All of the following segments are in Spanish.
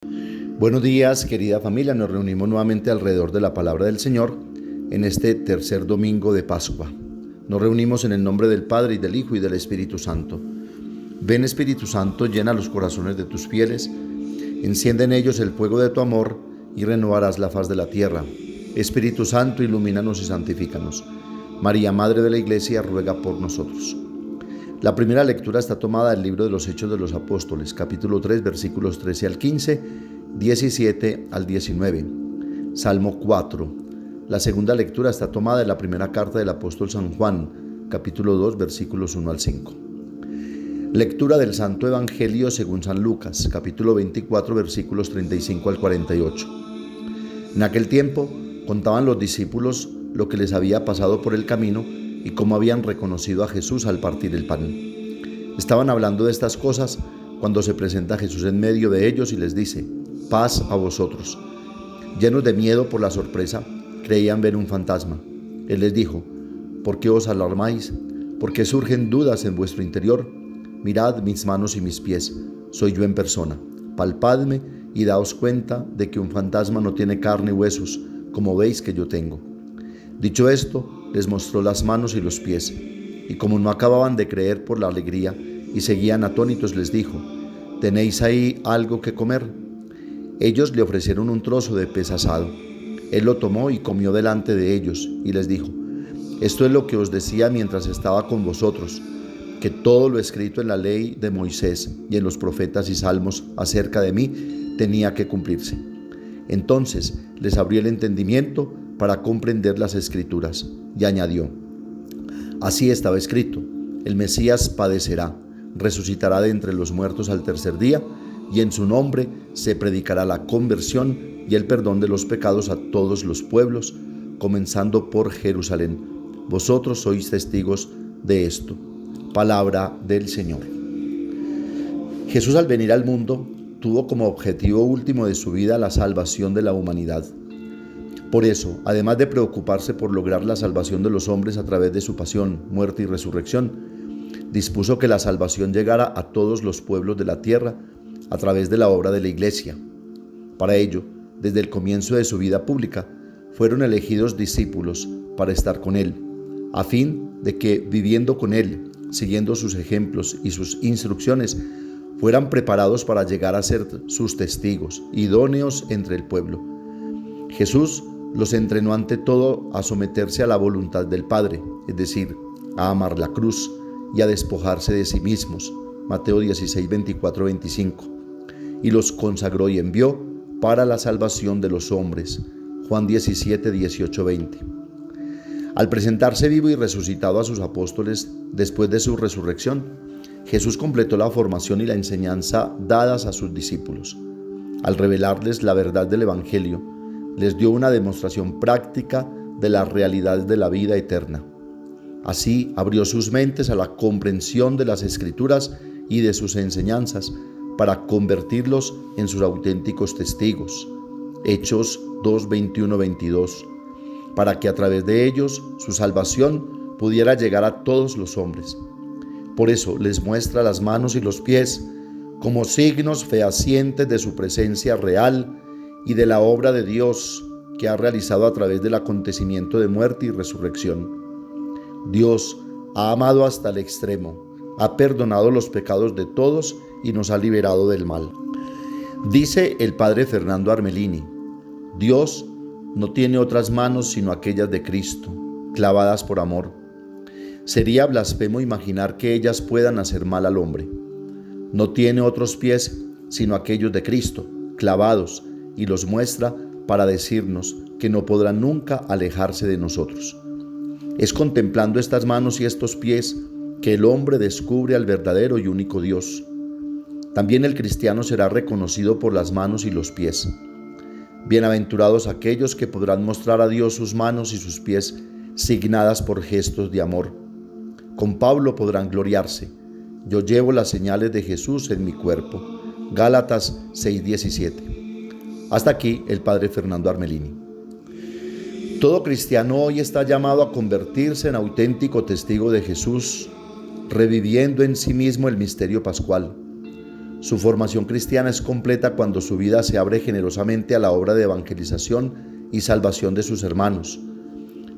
Buenos días, querida familia. Nos reunimos nuevamente alrededor de la palabra del Señor en este tercer domingo de Pascua. Nos reunimos en el nombre del Padre, y del Hijo, y del Espíritu Santo. Ven, Espíritu Santo, llena los corazones de tus fieles, enciende en ellos el fuego de tu amor y renovarás la faz de la tierra. Espíritu Santo, ilumínanos y santifícanos. María, Madre de la Iglesia, ruega por nosotros. La primera lectura está tomada del libro de los Hechos de los Apóstoles, capítulo 3, versículos 13 al 15, 17 al 19. Salmo 4. La segunda lectura está tomada de la primera carta del apóstol San Juan, capítulo 2, versículos 1 al 5. Lectura del Santo Evangelio según San Lucas, capítulo 24, versículos 35 al 48. En aquel tiempo contaban los discípulos lo que les había pasado por el camino y cómo habían reconocido a Jesús al partir el pan. Estaban hablando de estas cosas cuando se presenta Jesús en medio de ellos y les dice: paz a vosotros. Llenos de miedo por la sorpresa, creían ver un fantasma. Él les dijo: ¿por qué os alarmáis? ¿Por qué surgen dudas en vuestro interior? Mirad mis manos y mis pies, soy yo en persona. Palpadme y daos cuenta de que un fantasma no tiene carne y huesos, como veis que yo tengo. Dicho esto, les mostró las manos y los pies, y como no acababan de creer por la alegría y seguían atónitos, les dijo: ¿tenéis ahí algo que comer? Ellos le ofrecieron un trozo de pez asado. Él lo tomó y comió delante de ellos, y les dijo: esto es lo que os decía mientras estaba con vosotros, que todo lo escrito en la ley de Moisés y en los profetas y salmos acerca de mí tenía que cumplirse. Entonces les abrió el entendimiento para comprender las Escrituras, y añadió: así estaba escrito, el Mesías padecerá, resucitará de entre los muertos al tercer día, y en su nombre se predicará la conversión y el perdón de los pecados a todos los pueblos, comenzando por Jerusalén. Vosotros sois testigos de esto. Palabra del Señor. Jesús, al venir al mundo, tuvo como objetivo último de su vida la salvación de la humanidad. Por eso, además de preocuparse por lograr la salvación de los hombres a través de su pasión, muerte y resurrección, dispuso que la salvación llegara a todos los pueblos de la tierra a través de la obra de la Iglesia. Para ello, desde el comienzo de su vida pública, fueron elegidos discípulos para estar con Él, a fin de que, viviendo con Él, siguiendo sus ejemplos y sus instrucciones, fueran preparados para llegar a ser sus testigos, idóneos entre el pueblo. Jesús los entrenó ante todo a someterse a la voluntad del Padre, es decir, a amar la cruz y a despojarse de sí mismos. Mateo 16, 24, 25. Y los consagró y envió para la salvación de los hombres. Juan 17, 18, 20. Al presentarse vivo y resucitado a sus apóstoles después de su resurrección, Jesús completó la formación y la enseñanza dadas a sus discípulos. Al revelarles la verdad del Evangelio, les dio una demostración práctica de las realidades de la vida eterna. Así abrió sus mentes a la comprensión de las Escrituras y de sus enseñanzas para convertirlos en sus auténticos testigos. Hechos 2, 21, 22. Para que a través de ellos su salvación pudiera llegar a todos los hombres. Por eso les muestra las manos y los pies como signos fehacientes de su presencia real y de la obra de Dios que ha realizado a través del acontecimiento de muerte y resurrección. Dios ha amado hasta el extremo, ha perdonado los pecados de todos y nos ha liberado del mal. Dice el padre Fernando Armelini: Dios no tiene otras manos sino aquellas de Cristo, clavadas por amor. Sería blasfemo imaginar que ellas puedan hacer mal al hombre. No tiene otros pies sino aquellos de Cristo, clavados, y los muestra para decirnos que no podrán nunca alejarse de nosotros. Es contemplando estas manos y estos pies que el hombre descubre al verdadero y único Dios. También el cristiano será reconocido por las manos y los pies. Bienaventurados aquellos que podrán mostrar a Dios sus manos y sus pies signadas por gestos de amor. Con Pablo podrán gloriarse: yo llevo las señales de Jesús en mi cuerpo. Gálatas 6:17. Hasta aquí el padre Fernando Armelini. Todo cristiano hoy está llamado a convertirse en auténtico testigo de Jesús, reviviendo en sí mismo el misterio pascual. Su formación cristiana es completa cuando su vida se abre generosamente a la obra de evangelización y salvación de sus hermanos.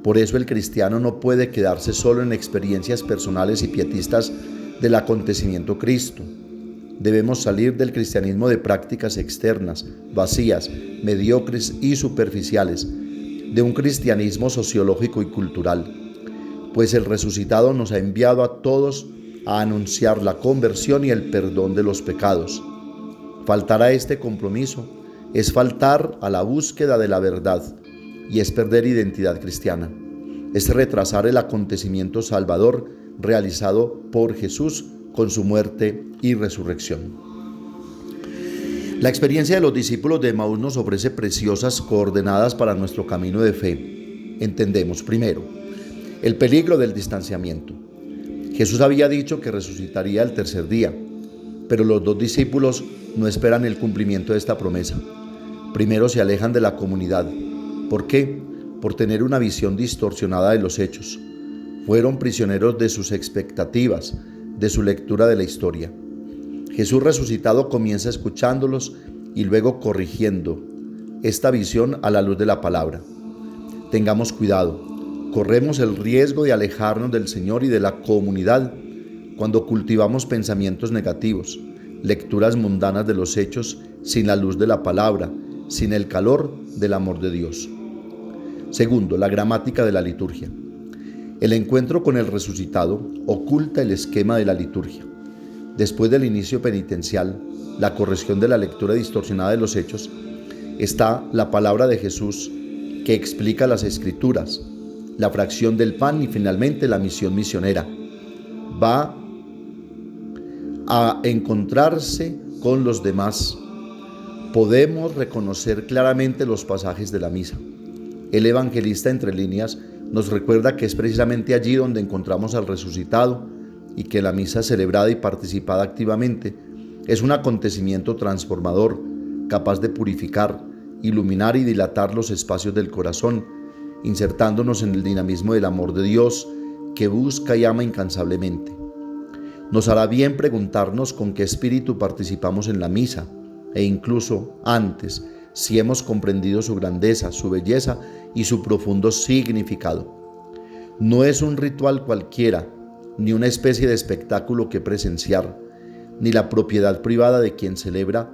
Por eso el cristiano no puede quedarse solo en experiencias personales y pietistas del acontecimiento Cristo. Debemos salir del cristianismo de prácticas externas, vacías, mediocres y superficiales, de un cristianismo sociológico y cultural, pues el resucitado nos ha enviado a todos a anunciar la conversión y el perdón de los pecados. Faltar a este compromiso es faltar a la búsqueda de la verdad y es perder identidad cristiana. Es retrasar el acontecimiento salvador realizado por Jesús con su muerte y resurrección. La experiencia de los discípulos de Emaús nos ofrece preciosas coordenadas para nuestro camino de fe. Entendemos, primero, el peligro del distanciamiento. Jesús había dicho que resucitaría el tercer día, pero los dos discípulos no esperan el cumplimiento de esta promesa. Primero se alejan de la comunidad. ¿Por qué? Por tener una visión distorsionada de los hechos. Fueron prisioneros de sus expectativas, de su lectura de la historia. Jesús resucitado comienza escuchándolos y luego corrigiendo esta visión a la luz de la palabra. Tengamos cuidado, corremos el riesgo de alejarnos del Señor y de la comunidad cuando cultivamos pensamientos negativos, lecturas mundanas de los hechos sin la luz de la palabra, sin el calor del amor de Dios. Segundo, la gramática de la liturgia. El encuentro con el resucitado oculta el esquema de la liturgia. Después del inicio penitencial, la corrección de la lectura distorsionada de los hechos, está la palabra de Jesús que explica las Escrituras, la fracción del pan y finalmente la misión misionera. Va a encontrarse con los demás. Podemos reconocer claramente los pasajes de la misa. El evangelista entre líneas nos recuerda que es precisamente allí donde encontramos al resucitado y que la misa celebrada y participada activamente es un acontecimiento transformador, capaz de purificar, iluminar y dilatar los espacios del corazón, insertándonos en el dinamismo del amor de Dios que busca y ama incansablemente. Nos hará bien preguntarnos con qué espíritu participamos en la misa e incluso antes, si hemos comprendido su grandeza, su belleza y su profundo significado. No es un ritual cualquiera, ni una especie de espectáculo que presenciar, ni la propiedad privada de quien celebra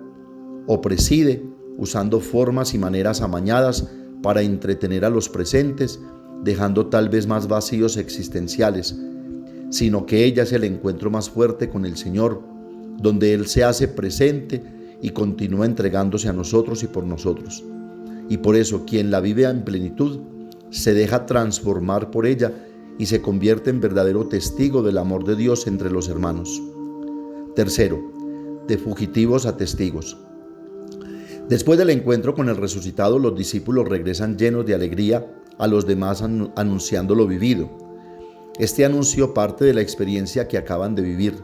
o preside, usando formas y maneras amañadas para entretener a los presentes, dejando tal vez más vacíos existenciales, sino que ella es el encuentro más fuerte con el Señor, donde Él se hace presente y continúa entregándose a nosotros y por nosotros. Y por eso quien la vive en plenitud se deja transformar por ella y se convierte en verdadero testigo del amor de Dios entre los hermanos. Tercero, de fugitivos a testigos. Después del encuentro con el resucitado, los discípulos regresan llenos de alegría a los demás anunciando lo vivido. Este anuncio parte de la experiencia que acaban de vivir.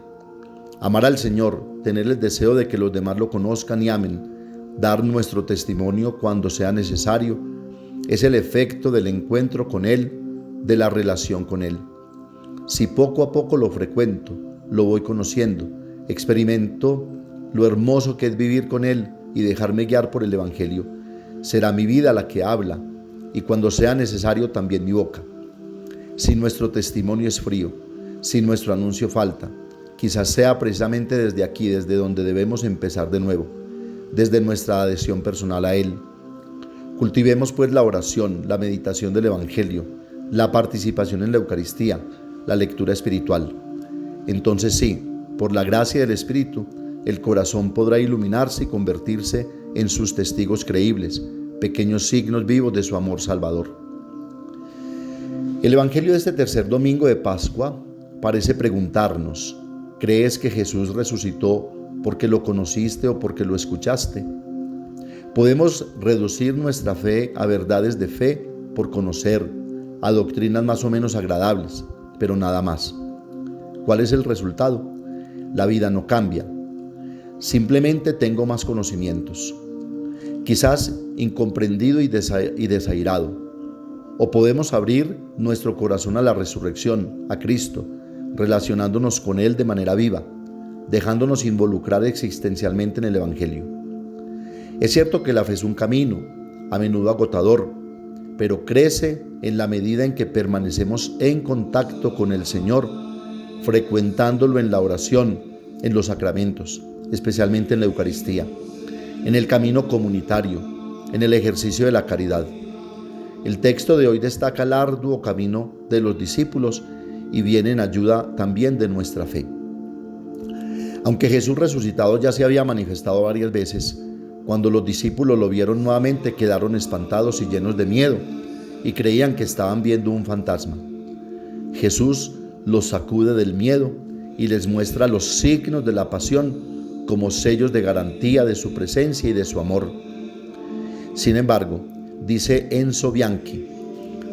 Amar al Señor, tener el deseo de que los demás lo conozcan y amen, dar nuestro testimonio cuando sea necesario, es el efecto del encuentro con Él, de la relación con Él. Si poco a poco lo frecuento, lo voy conociendo, experimento lo hermoso que es vivir con Él y dejarme guiar por el Evangelio, será mi vida la que habla y cuando sea necesario también mi boca. Si nuestro testimonio es frío, si nuestro anuncio falta, quizás sea precisamente desde aquí, desde donde debemos empezar de nuevo, desde nuestra adhesión personal a Él. Cultivemos pues la oración, la meditación del Evangelio, la participación en la Eucaristía, la lectura espiritual. Entonces sí, por la gracia del Espíritu, el corazón podrá iluminarse y convertirse en sus testigos creíbles, pequeños signos vivos de su amor salvador. El Evangelio de este tercer domingo de Pascua parece preguntarnos: ¿crees que Jesús resucitó porque lo conociste o porque lo escuchaste? Podemos reducir nuestra fe a verdades de fe por conocer, a doctrinas más o menos agradables, pero nada más. ¿Cuál es el resultado? La vida no cambia. Simplemente tengo más conocimientos. Quizás incomprendido y desairado. O podemos abrir nuestro corazón a la resurrección, a Cristo, relacionándonos con Él de manera viva, dejándonos involucrar existencialmente en el Evangelio. Es cierto que la fe es un camino, a menudo agotador, pero crece en la medida en que permanecemos en contacto con el Señor, frecuentándolo en la oración, en los sacramentos, especialmente en la Eucaristía, en el camino comunitario, en el ejercicio de la caridad. El texto de hoy destaca el arduo camino de los discípulos y viene en ayuda también de nuestra fe. Aunque Jesús resucitado ya se había manifestado varias veces, cuando los discípulos lo vieron nuevamente quedaron espantados y llenos de miedo y creían que estaban viendo un fantasma. Jesús los sacude del miedo y les muestra los signos de la pasión como sellos de garantía de su presencia y de su amor. Sin embargo, dice Enzo Bianchi,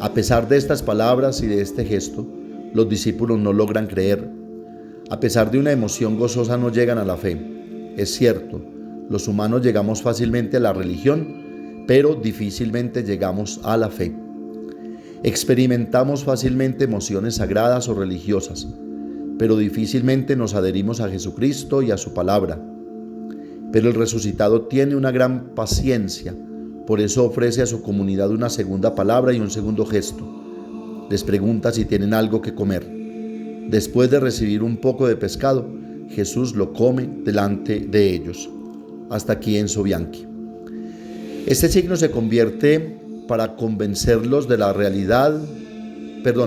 a pesar de estas palabras y de este gesto, los discípulos no logran creer. A pesar de una emoción gozosa no llegan a la fe. Es cierto, los humanos llegamos fácilmente a la religión, pero difícilmente llegamos a la fe. Experimentamos fácilmente emociones sagradas o religiosas, pero difícilmente nos adherimos a Jesucristo y a su palabra. Pero el resucitado tiene una gran paciencia, por eso ofrece a su comunidad una segunda palabra y un segundo gesto. Les pregunta si tienen algo que comer. Después de recibir un poco de pescado, Jesús lo come delante de ellos. Hasta aquí Enzo Bianchi. Este signo se convierte para convencerlos de la realidad,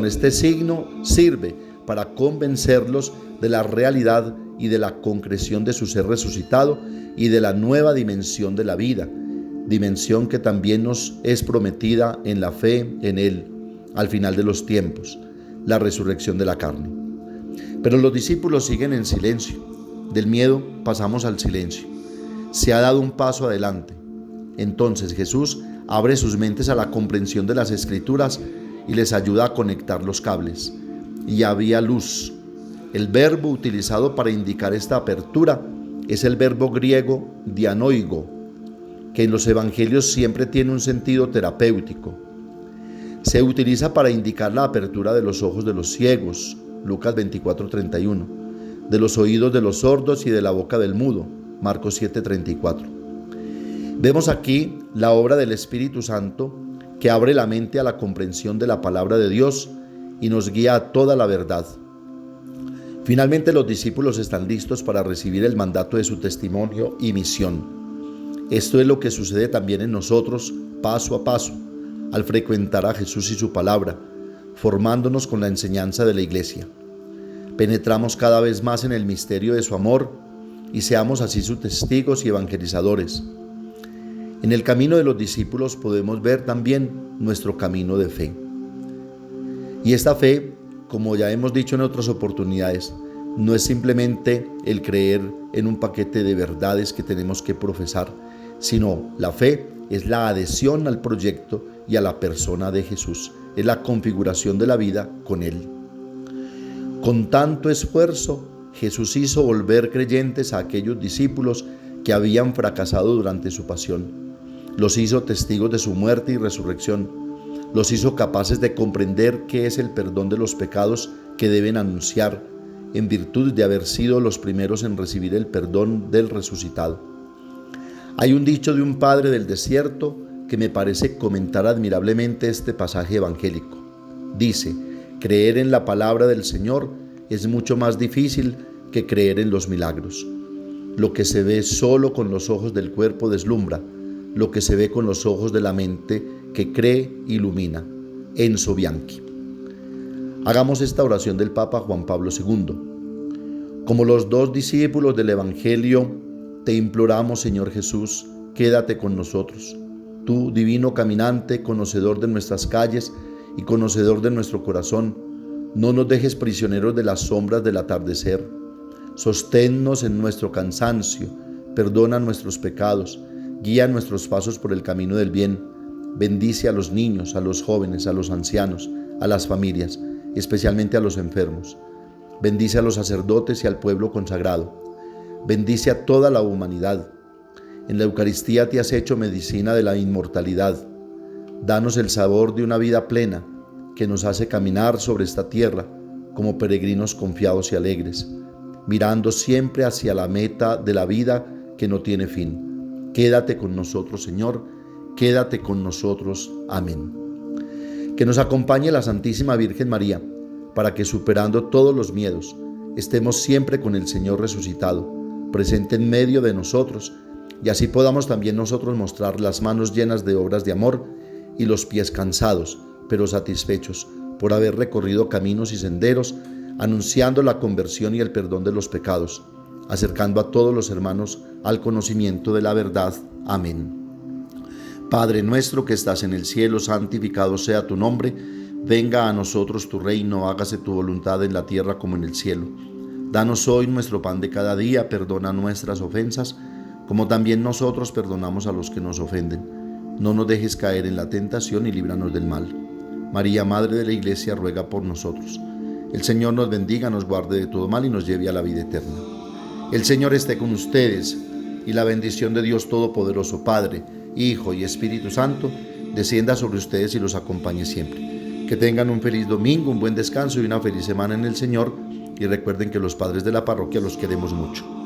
este signo sirve para convencerlos de la realidad y de la concreción de su ser resucitado y de la nueva dimensión de la vida, dimensión que también nos es prometida en la fe en Él, al final de los tiempos, la resurrección de la carne. Pero los discípulos siguen en silencio. Del miedo pasamos al silencio. Se ha dado un paso adelante. Entonces Jesús abre sus mentes a la comprensión de las Escrituras y les ayuda a conectar los cables. Y había luz. El verbo utilizado para indicar esta apertura es el verbo griego dianoigo, que en los evangelios siempre tiene un sentido terapéutico. Se utiliza para indicar la apertura de los ojos de los ciegos, Lucas 24:31, de los oídos de los sordos y de la boca del mudo, Marcos 7:34. Vemos aquí la obra del Espíritu Santo que abre la mente a la comprensión de la palabra de Dios y nos guía a toda la verdad. Finalmente los discípulos están listos para recibir el mandato de su testimonio y misión. Esto es lo que sucede también en nosotros paso a paso, al frecuentar a Jesús y su palabra, formándonos con la enseñanza de la Iglesia. Penetramos cada vez más en el misterio de su amor y seamos así sus testigos y evangelizadores. En el camino de los discípulos podemos ver también nuestro camino de fe. Y esta fe, como ya hemos dicho en otras oportunidades, no es simplemente el creer en un paquete de verdades que tenemos que profesar, sino la fe es la adhesión al proyecto y a la persona de Jesús. Es la configuración de la vida con Él. Con tanto esfuerzo, Jesús hizo volver creyentes a aquellos discípulos que habían fracasado durante su pasión. Los hizo testigos de su muerte y resurrección. Los hizo capaces de comprender qué es el perdón de los pecados que deben anunciar, en virtud de haber sido los primeros en recibir el perdón del resucitado. Hay un dicho de un padre del desierto que me parece comentar admirablemente este pasaje evangélico. Dice: creer en la palabra del Señor es mucho más difícil que creer en los milagros. Lo que se ve solo con los ojos del cuerpo deslumbra, lo que se ve con los ojos de la mente que cree ilumina. Enzo Bianchi. Hagamos esta oración del Papa Juan Pablo II. Como los dos discípulos del Evangelio, te imploramos, Señor Jesús, quédate con nosotros. Tú, divino caminante, conocedor de nuestras calles y conocedor de nuestro corazón, no nos dejes prisioneros de las sombras del atardecer. Sosténnos en nuestro cansancio, perdona nuestros pecados, guía nuestros pasos por el camino del bien. Bendice a los niños, a los jóvenes, a los ancianos, a las familias, especialmente a los enfermos. Bendice a los sacerdotes y al pueblo consagrado. Bendice a toda la humanidad. En la Eucaristía te has hecho medicina de la inmortalidad. Danos el sabor de una vida plena que nos hace caminar sobre esta tierra como peregrinos confiados y alegres. mirando siempre hacia la meta de la vida que no tiene fin. Quédate con nosotros, Señor, quédate con nosotros. Amén. Que nos acompañe la Santísima Virgen María, para que superando todos los miedos, estemos siempre con el Señor resucitado, presente en medio de nosotros, y así podamos también nosotros mostrar las manos llenas de obras de amor y los pies cansados, pero satisfechos por haber recorrido caminos y senderos, anunciando la conversión y el perdón de los pecados, acercando a todos los hermanos al conocimiento de la verdad. Amén. Padre nuestro que estás en el cielo, santificado sea tu nombre. Venga a nosotros tu reino, hágase tu voluntad en la tierra como en el cielo. Danos hoy nuestro pan de cada día, perdona nuestras ofensas, como también nosotros perdonamos a los que nos ofenden. No nos dejes caer en la tentación y líbranos del mal. María, Madre de la Iglesia, ruega por nosotros. El Señor nos bendiga, nos guarde de todo mal y nos lleve a la vida eterna. El Señor esté con ustedes, y la bendición de Dios Todopoderoso, Padre, Hijo y Espíritu Santo, descienda sobre ustedes y los acompañe siempre. Que tengan un feliz domingo, un buen descanso y una feliz semana en el Señor. Y recuerden que los padres de la parroquia los queremos mucho.